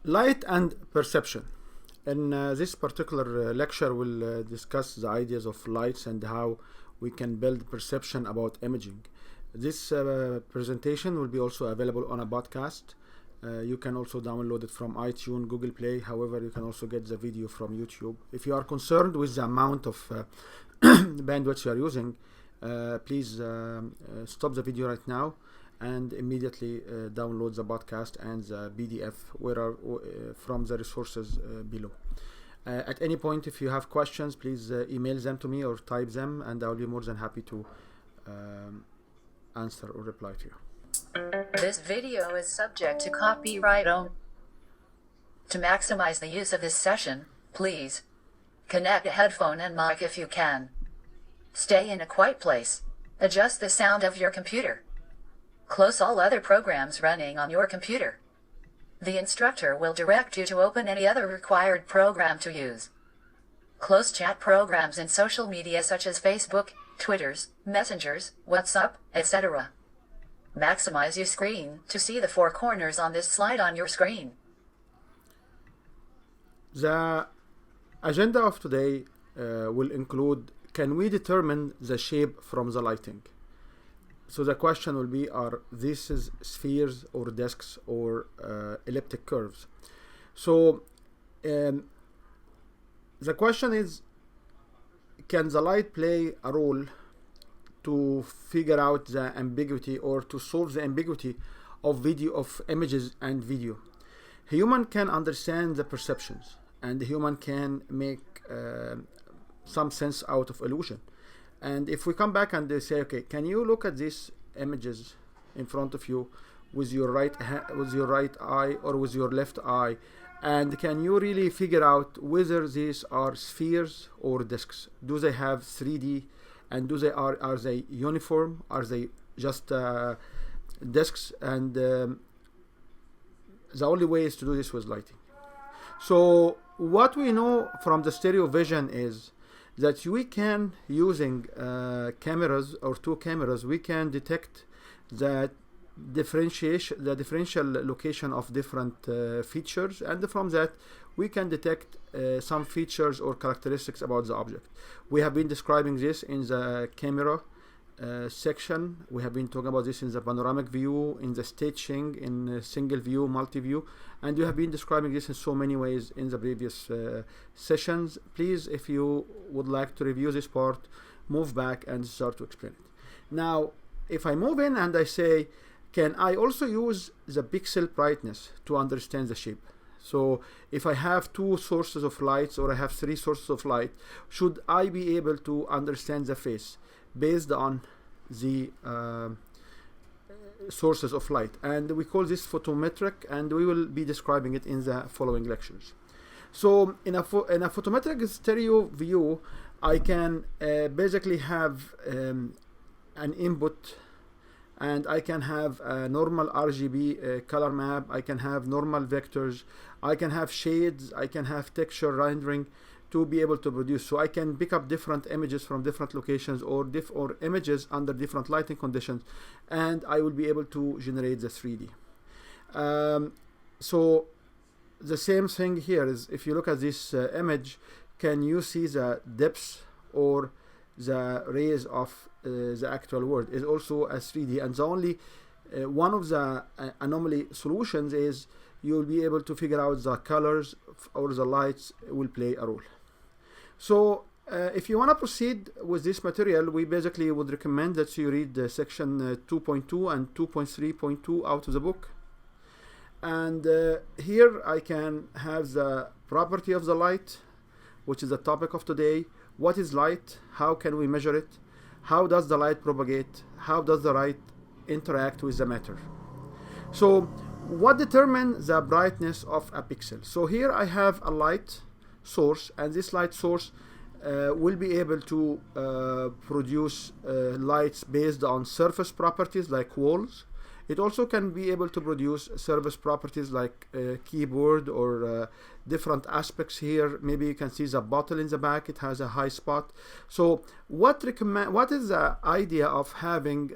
Light and perception. In this particular lecture, we'll discuss the ideas of lights and how we can build perception about imaging. This presentation will be also available on a podcast. You can also download it from iTunes, Google Play. However, you can also get the video from YouTube. If you are concerned with the amount of bandwidth you are using, please stop the video right now and immediately download the podcast and the PDF from the resources below. At any point, if you have questions, please email them to me or type them, and I'll be more than happy to answer or reply to you. This video is subject to copyright own. To maximize the use of this session, please connect a headphone and mic if you can. Stay in a quiet place. Adjust the sound of your computer. Close all other programs running on your computer. The instructor will direct you to open any other required program to use. Close chat programs in social media such as Facebook, Twitters, Messengers, WhatsApp, etc. Maximize your screen to see the four corners on this slide on your screen. The agenda of today will include: can we determine the shape from the lighting? So the question will be, are these spheres or discs or elliptic curves? So the question is, can the light play a role to figure out the ambiguity or to solve the ambiguity of images and video? Human can understand the perceptions, and the human can make some sense out of illusion. And if we come back and they say, okay, can you look at these images in front of you with your right eye or with your left eye, and can you really figure out whether these are spheres or discs? Do they have 3D, and are they uniform? Are they just discs? And the only way is to do this with lighting. So what we know from the stereo vision is that we can, using cameras or two cameras, we can detect the differential location of different features, and from that we can detect some features or characteristics about the object. We have been describing this in the camera section. We have been talking about this in the panoramic view, in the staging, in single view, multi-view, and you have been describing this in so many ways in the previous sessions. Please, if you would like to review this part, move back and start to explain it. Now, if I move in and I say, can I also use the pixel brightness to understand the shape? So if I have two sources of lights or I have three sources of light, should I be able to understand the face based on the sources of light? And we call this photometric, and we will be describing it in the following lectures. So in a photometric stereo view, I can basically have an input, and I can have a normal RGB color map, I can have normal vectors, I can have shades, I can have texture rendering to be able to produce. So I can pick up different images from different locations or images under different lighting conditions, and I will be able to generate the 3D. So the same thing here is, if you look at this image, can you see the depths or the rays of the actual world is also a 3D, and the only one of the anomaly solutions is you'll be able to figure out the colors or the lights will play a role. So if you want to proceed with this material, we basically would recommend that you read section 2.2 and 2.3.2 out of the book. And here I can have the property of the light, which is the topic of today. What is light? How can we measure it? How does the light propagate? How does the light interact with the matter? So what determines the brightness of a pixel? So here I have a light source, and this light source will be able to produce lights based on surface properties like walls. It also can be able to produce surface properties like keyboard or different aspects here. Maybe you can see the bottle in the back, it has a high spot. So what is the idea of having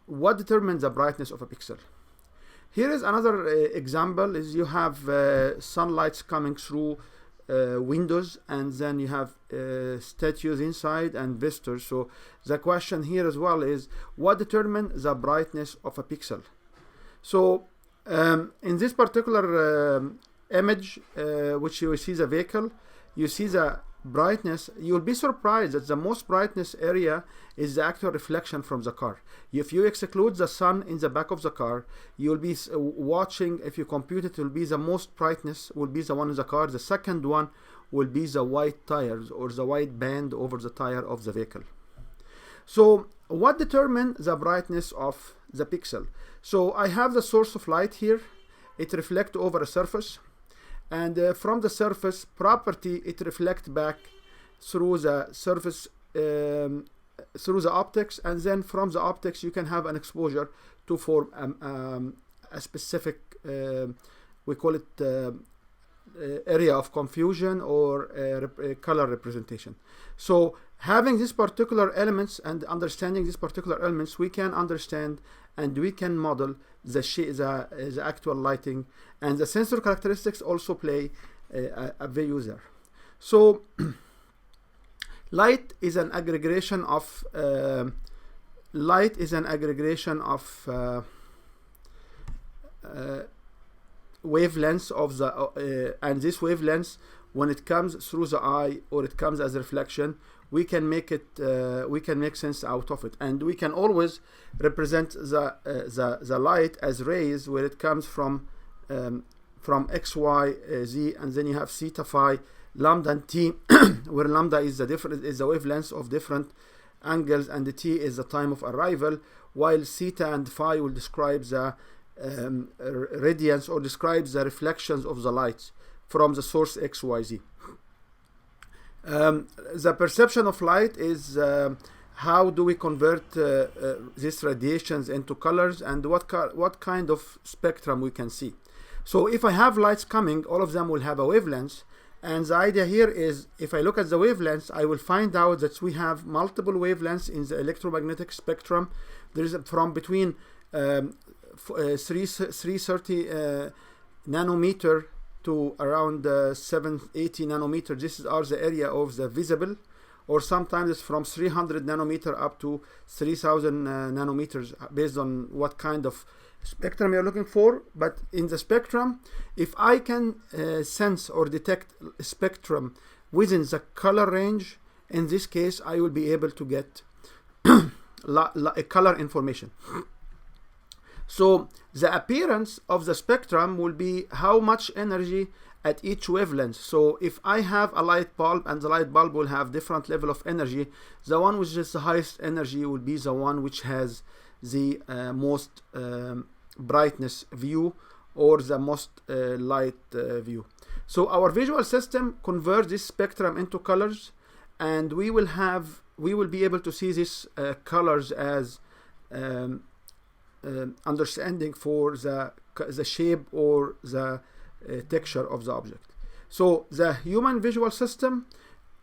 what determines the brightness of a pixel? Here is another example. Is you have sunlights coming through windows, and then you have statues inside and visitors. So the question here as well is, what determines the brightness of a pixel? So in this particular image, which you see the vehicle, you see the brightness. You'll be surprised that the most brightness area is the actual reflection from the car. If you exclude the sun in the back of the car, you'll be watching, if you compute it, will be the most brightness will be the one in the car. The second one will be the white tires or the white band over the tire of the vehicle. So what determines the brightness of the pixel? So I have the source of light here. It reflects over a surface, and from the surface property it reflects back through the surface, through the optics, and then from the optics you can have an exposure to form a specific we call it area of confusion or color representation. So having these particular elements and understanding these particular elements, we can understand and we can model the actual lighting, and the sensor characteristics also play a value there. So light is an aggregation of wavelengths of the and this wavelengths, when it comes through the eye or it comes as a reflection, we can make it we can make sense out of it, and we can always represent the light as rays where it comes from x, y, z, and then you have theta, phi, lambda, and t, where lambda is the wavelength of different angles, and the t is the time of arrival, while theta and phi will describe the radiance or describes the reflections of the light from the source x, y, z. The perception of light is how do we convert these radiations into colors, and what kind of spectrum we can see. So if I have lights coming, all of them will have a wavelength, and the idea here is, if I look at the wavelengths, I will find out that we have multiple wavelengths in the electromagnetic spectrum. There is from between 330 nanometer to around 780 nanometer. This are the area of the visible, or sometimes it's from 300 nanometer up to 3000 nanometers, based on what kind of spectrum you're looking for. But in the spectrum, if I can sense or detect spectrum within the color range, in this case I will be able to get color information. So the appearance of the spectrum will be how much energy at each wavelength. So if I have a light bulb, and the light bulb will have different level of energy, the one which is the highest energy will be the one which has the most brightness view, or the most light view. So our visual system converts this spectrum into colors, and we will be able to see these colors as understanding for the shape or the texture of the object. So the human visual system,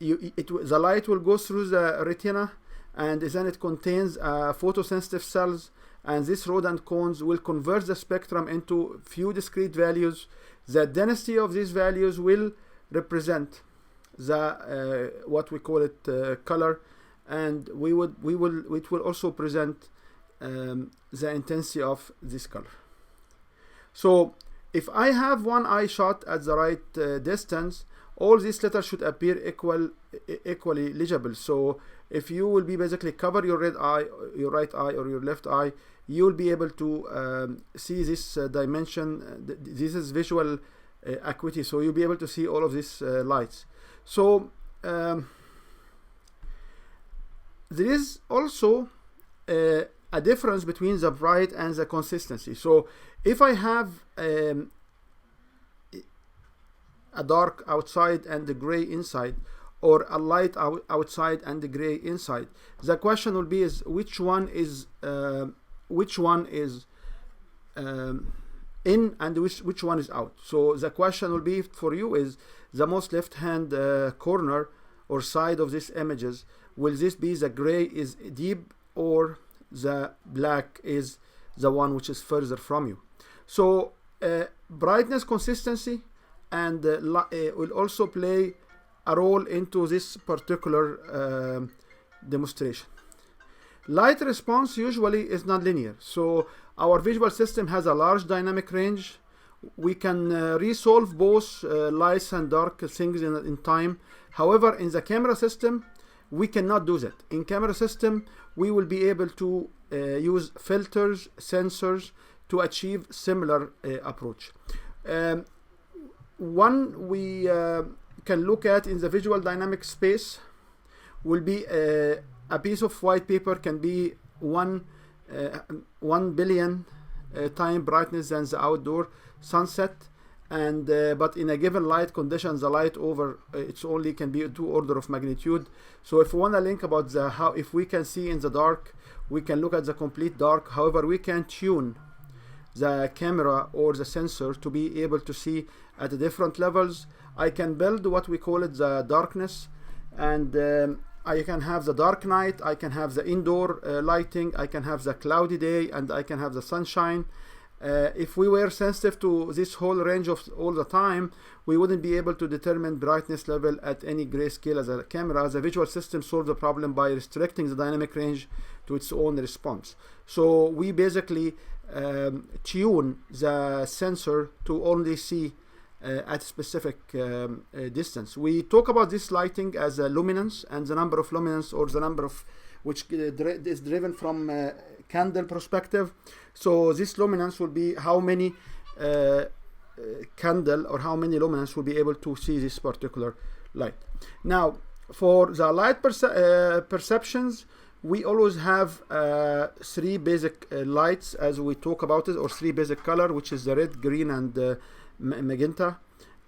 the light will go through the retina, and then it contains photosensitive cells, and these rods and cones will convert the spectrum into few discrete values. The density of these values will represent the what we call it color, and it will also present the intensity of this color. So if I have one eye shot at the right distance, all these letters should appear equally legible. So if you will be basically cover your right eye or your left eye, you will be able to see this dimension. This is visual acuity, so you'll be able to see all of these lights. So there is also a difference between the bright and the consistency. So if I have a dark outside and the gray inside, or a light outside and the gray inside, the question will be is which one is in and which one is out. So the question will be for you is the most left hand corner or side of these images, will this be the gray is deep, or the black is the one which is further from you? So brightness consistency and will also play a role into this particular demonstration. Light response usually is not linear, so our visual system has a large dynamic range. We can resolve both light and dark things in time. However, in the camera system, we cannot do that. In camera system, we will be able to use filters, sensors to achieve similar approach. One we can look at in the visual dynamic space will be a piece of white paper can be 1 billion time brightness than the outdoor sunset, and but in a given light condition, the light over it's only can be 2 orders of magnitude. So if we want to link about the how, if we can see in the dark, we can look at the complete dark. However, we can tune the camera or the sensor to be able to see at the different levels. I can build what we call it the darkness, and I can have the dark night, I can have the indoor lighting, I can have the cloudy day, and I can have the sunshine. If we were sensitive to this whole range of all the time, we wouldn't be able to determine brightness level at any grayscale as a camera. The visual system solves the problem by restricting the dynamic range to its own response. So we basically tune the sensor to only see at specific distance. We talk about this lighting as a luminance, and the number of luminance, or the number of which is driven from candle perspective. So this luminance will be how many candle or how many luminance will be able to see this particular light. Now, for the light perceptions, we always have 3 basic lights as we talk about it, or 3 basic color, which is the red, green, and magenta,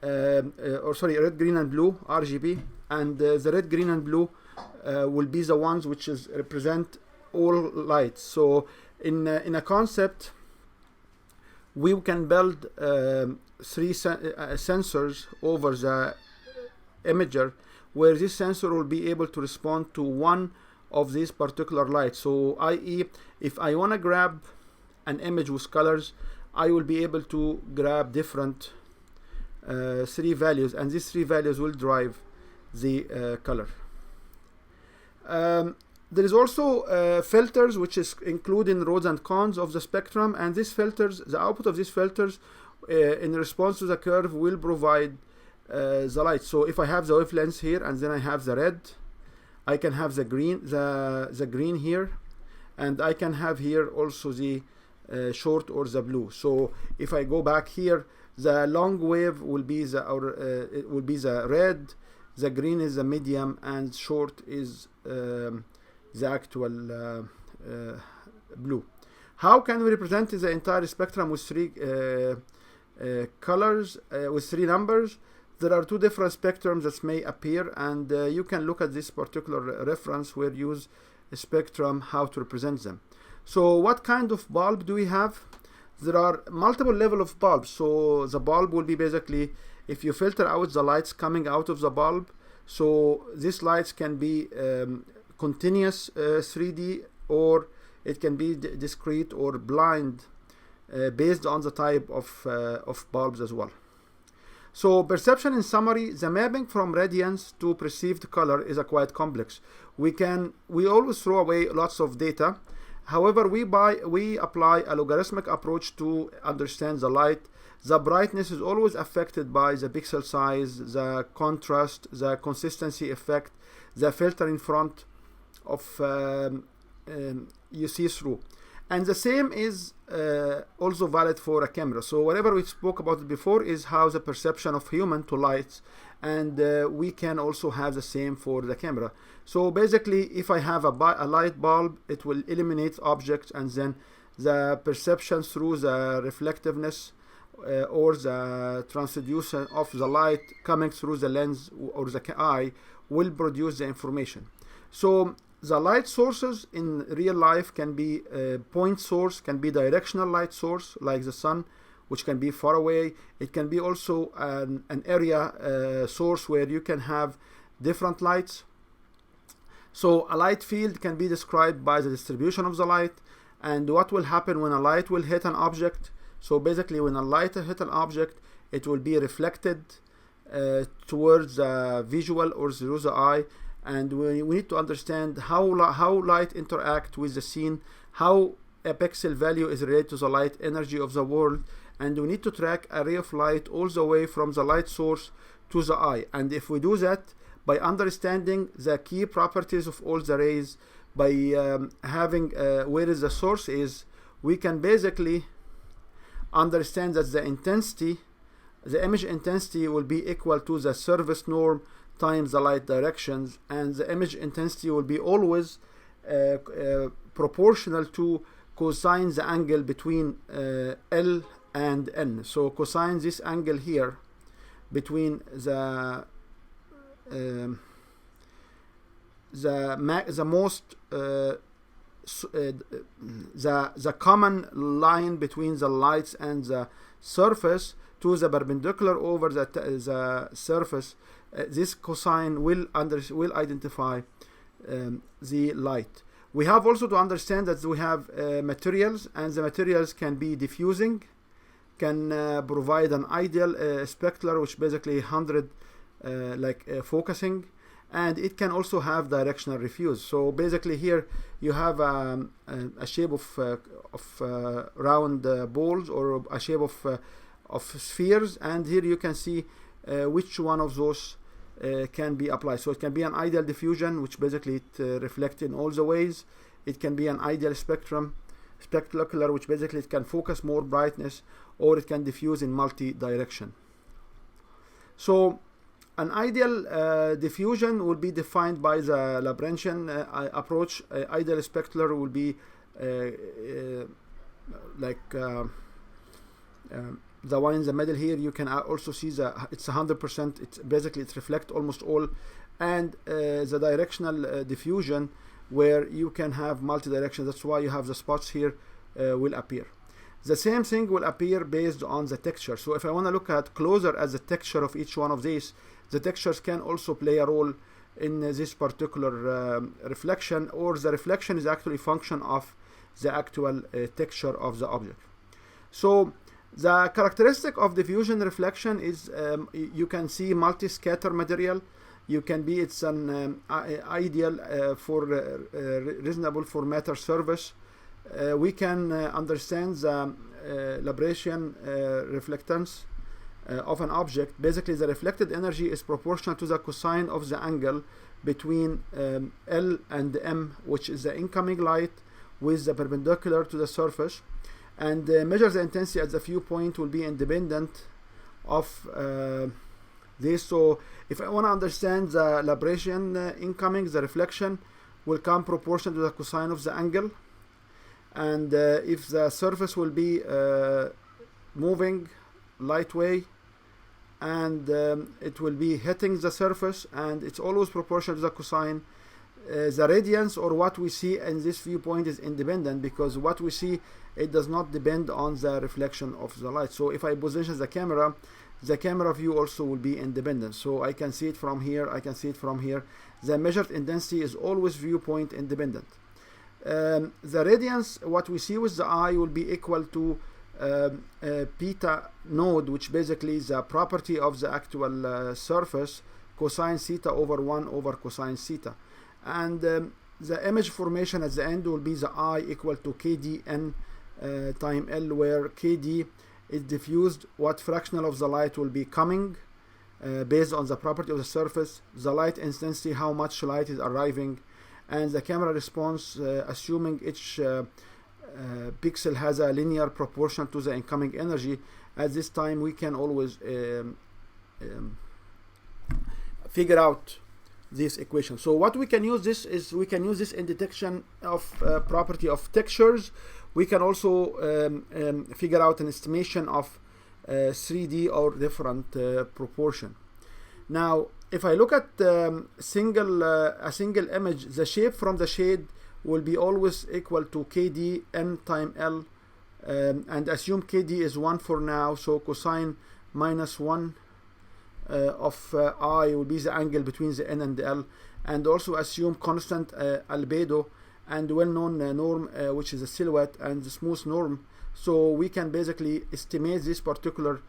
or sorry, red, green, and blue, RGB. And the red, green, and blue will be the ones which is represent all lights. So in a concept, we can build 3 sensors over the imager, where this sensor will be able to respond to one of these particular lights. So i.e., if I want to grab an image with colors, I will be able to grab different 3 values, and these 3 values will drive the color. There is also filters, which is including pros and cons of the spectrum, and these filters, the output of these filters in response to the curve will provide the light. So if I have the wavelengths here, and then I have the red, I can have the green, the green here, and I can have here also the short or the blue. So if I go back here, the long wave will be it will be the red, the green is the medium, and short is the actual blue. How can we represent the entire spectrum with 3 colors, with 3 numbers? There are 2 different spectrums that may appear, and you can look at this particular reference where you use a spectrum, how to represent them. So what kind of bulb do we have? There are multiple level of bulbs. So the bulb will be basically, if you filter out the lights coming out of the bulb, so these lights can be continuous 3D, or it can be discrete or blind based on the type of bulbs as well. So perception, in summary, the mapping from radiance to perceived color is quite complex. We always throw away lots of data. However, we apply a logarithmic approach to understand the light. The brightness is always affected by the pixel size, the contrast, the consistency effect, the filter in front of you see through. And the same is also valid for a camera. So whatever we spoke about before is how the perception of human to lights, and we can also have the same for the camera. So basically, if I have a light bulb, it will illuminate objects, and then the perception through the reflectiveness or the transduction of the light coming through the lens or the eye will produce the information. So the light sources in real life can be a point source, can be directional light source like the sun, which can be far away. It can be also an area source where you can have different lights. So a light field can be described by the distribution of the light, and what will happen when a light will hit an object. So basically when a light hit an object, it will be reflected towards the visual or through the eye, and we need to understand how light interact with the scene, how a pixel value is related to the light energy of the world, and we need to track a ray of light all the way from the light source to the eye. And if we do that by understanding the key properties of all the rays, by having where is the source is, we can basically understand that the intensity, the image intensity, will be equal to the surface norm times the light directions, and the image intensity will be always proportional to cosine the angle between L and N. So cosine this angle here between the most the common line between the lights and the surface to the perpendicular over the surface. This cosine will identify the light. We have also to understand that we have materials, and the materials can be diffusing, can provide an ideal specular, which basically 100 focusing, and it can also have directional refuse. So basically here you have a shape of round balls, or a shape of spheres, and here you can see which one of those can be applied. So it can be an ideal diffusion, which basically it reflects in all the ways. It can be an ideal specular, which basically it can focus more brightness, or it can diffuse in multi-direction. So an ideal diffusion will be defined by the Lagrangian approach. Ideal specular will be the one in the middle here. You can also see it's 100%. It's basically it reflects almost all, and the directional diffusion, where you can have multi-direction. That's why you have the spots here will appear. The same thing will appear based on the texture. So if I want to look at closer at the texture of each one of these, the textures can also play a role in this particular reflection, or the reflection is actually a function of the actual texture of the object. So the characteristic of diffusion reflection is you can see multi-scatter material. You can be, it's an ideal for reasonable for matter surface. We can understand the Lagrangian reflectance of an object. Basically the reflected energy is proportional to the cosine of the angle between L and M, which is the incoming light with the perpendicular to the surface, and measure the intensity at the viewpoint will be independent of this. So if I want to understand the Lagrangian incoming, the reflection will come proportional to the cosine of the angle, and if the surface will be moving light way, and it will be hitting the surface, and it's always proportional to the cosine. The radiance, or what we see in this viewpoint, is independent, because what we see, it does not depend on the reflection of the light. So if I position the camera view also will be independent. So I can see it from here, I can see it from here. The measured intensity is always viewpoint independent. The radiance, what we see with the eye, will be equal to beta node, which basically is the property of the actual surface, cosine theta over 1 over cosine theta. And the image formation at the end will be the eye equal to kdn time L, where kd is diffused, what fractional of the light will be coming based on the property of the surface, the light intensity, how much light is arriving, and the camera response, assuming each pixel has a linear proportion to the incoming energy. At this time we can always figure out this equation. So what we can use this is, we can use this in detection of property of textures. We can also figure out an estimation of 3D or different proportion. Now if I look at a single image, the shape from the shade will be always equal to kd n time L, and assume kd is 1 for now, so cosine minus 1 of I will be the angle between the n and the L, and also assume constant albedo and well-known norm, which is a silhouette, and the smooth norm. So we can basically estimate this particular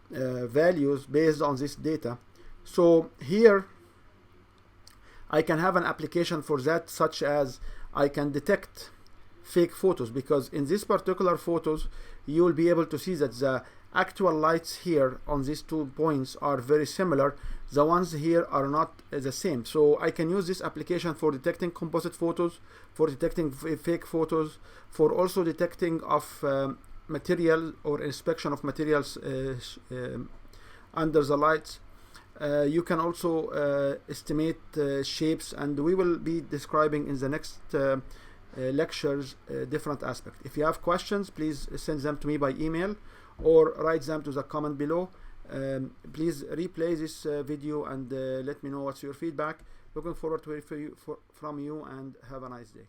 values based on this data. So here I can have an application for that, such as I can detect fake photos, because in this particular photos you will be able to see that the actual lights here on these 2 points are very similar. The ones here are not the same. So I can use this application for detecting composite photos, for detecting fake photos, for also detecting of material or inspection of materials under the lights. You can also estimate shapes, and we will be describing in the next lectures different aspects. If you have questions, please send them to me by email or write them to the comment below. Please replay this video and let me know what's your feedback. Looking forward to hear from you, and have a nice day.